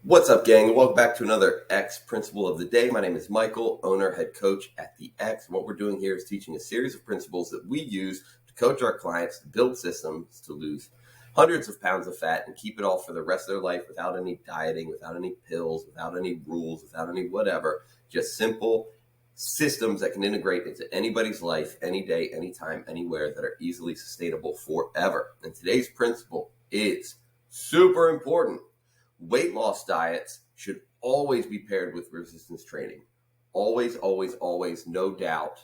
What's up, gang? Welcome back to another X Principle of the Day. My name is Michael, owner, head coach at the X. And what we're doing here is teaching a series of principles that we use to coach our clients to build systems to lose hundreds of pounds of fat and keep it all for the rest of their life without any dieting, without any pills, without any rules, without any whatever. Just simple systems that can integrate into anybody's life, any day, anytime, anywhere, that are easily sustainable forever. And today's principle is super important. Weight loss diets should always be paired with resistance training. Always, always, always, no doubt,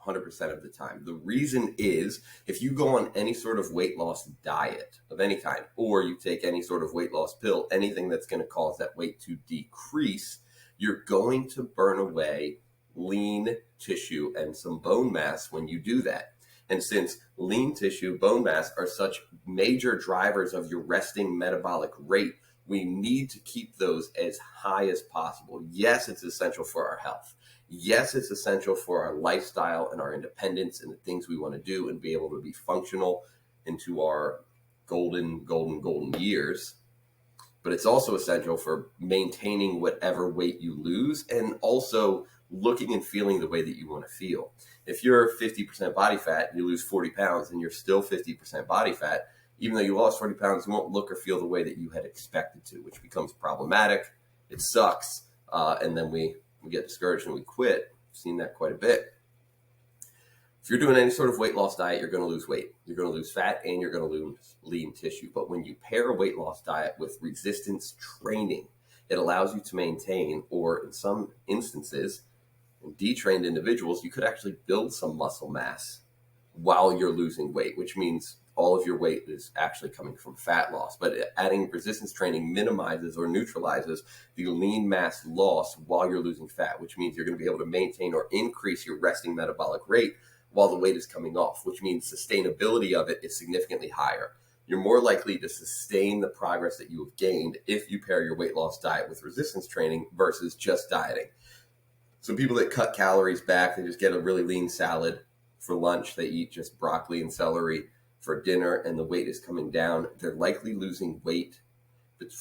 100% of the time. The reason is if you go on any sort of weight loss diet of any kind, or you take any sort of weight loss pill, anything that's going to cause that weight to decrease, you're going to burn away lean tissue and some bone mass when you do that. And since lean tissue, bone mass are such major drivers of your resting metabolic rate, we need to keep those as high as possible. Yes, it's essential for our health. Yes, it's essential for our lifestyle and our independence and the things we want to do and be able to be functional into our golden years. But it's also essential for maintaining whatever weight you lose and also looking and feeling the way that you want to feel. If you're 50% body fat and you lose 40 pounds and you're still 50% body fat, even though you lost 40 pounds, you won't look or feel the way that you had expected to, which becomes problematic. It sucks. And then we get discouraged and we quit. I've seen that quite a bit. If you're doing any sort of weight loss diet, you're going to lose weight. You're going to lose fat and you're going to lose lean tissue. But when you pair a weight loss diet with resistance training, it allows you to maintain, or in some instances, in detrained individuals, you could actually build some muscle mass while you're losing weight, which means all of your weight is actually coming from fat loss. But adding resistance training minimizes or neutralizes the lean mass loss while you're losing fat, which means you're going to be able to maintain or increase your resting metabolic rate while the weight is coming off, which means sustainability of it is significantly higher. You're more likely to sustain the progress that you have gained if you pair your weight loss diet with resistance training versus just dieting. So people that cut calories back, they just get a really lean salad for lunch, they eat just broccoli and celery for dinner, and the weight is coming down, they're likely losing weight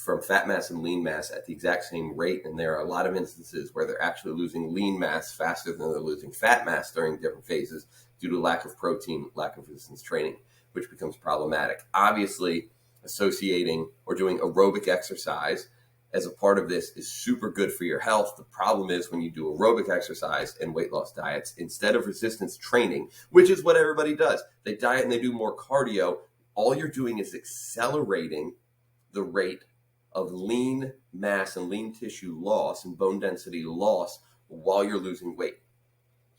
from fat mass and lean mass at the exact same rate. And there are a lot of instances where they're actually losing lean mass faster than they're losing fat mass during different phases due to lack of protein, lack of resistance training, which becomes problematic. Obviously, associating or doing aerobic exercise as a part of this is super good for your health. The problem is when you do aerobic exercise and weight loss diets, instead of resistance training, which is what everybody does, they diet and they do more cardio, all you're doing is accelerating the rate of lean mass and lean tissue loss and bone density loss while you're losing weight,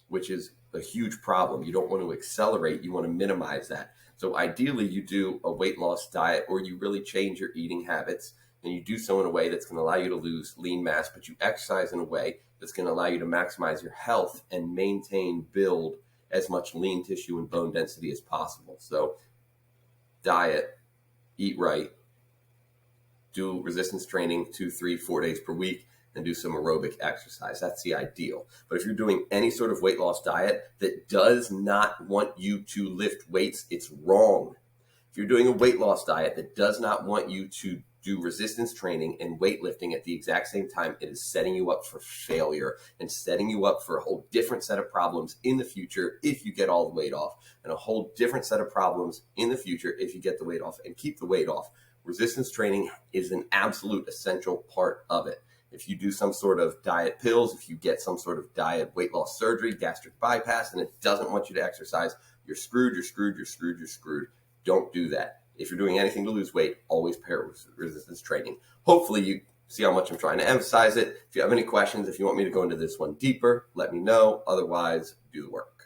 which is a huge problem. You don't want to accelerate, you want to minimize that. So ideally you do a weight loss diet, or you really change your eating habits, and you do so in a way that's going to allow you to lose lean mass, but you exercise in a way that's going to allow you to maximize your health and build as much lean tissue and bone density as possible. So diet, eat right, do resistance training 2, 3, 4 days per week, and do some aerobic exercise. That's the ideal. But if you're doing any sort of weight loss diet that does not want you to lift weights, it's wrong. If you're doing a weight loss diet that does not want you to do resistance training and weightlifting at the exact same time, it is setting you up for failure and setting you up for a whole different set of problems in the future if you get all the weight off, and a whole different set of problems in the future if you get the weight off and keep the weight off. Resistance training is an absolute essential part of it. If you do some sort of diet pills, if you get some sort of diet weight loss surgery, gastric bypass, and it doesn't want you to exercise, you're screwed. Don't do that. If you're doing anything to lose weight, always pair it with resistance training. Hopefully you see how much I'm trying to emphasize it. If you have any questions, if you want me to go into this one deeper, let me know. Otherwise, do the work.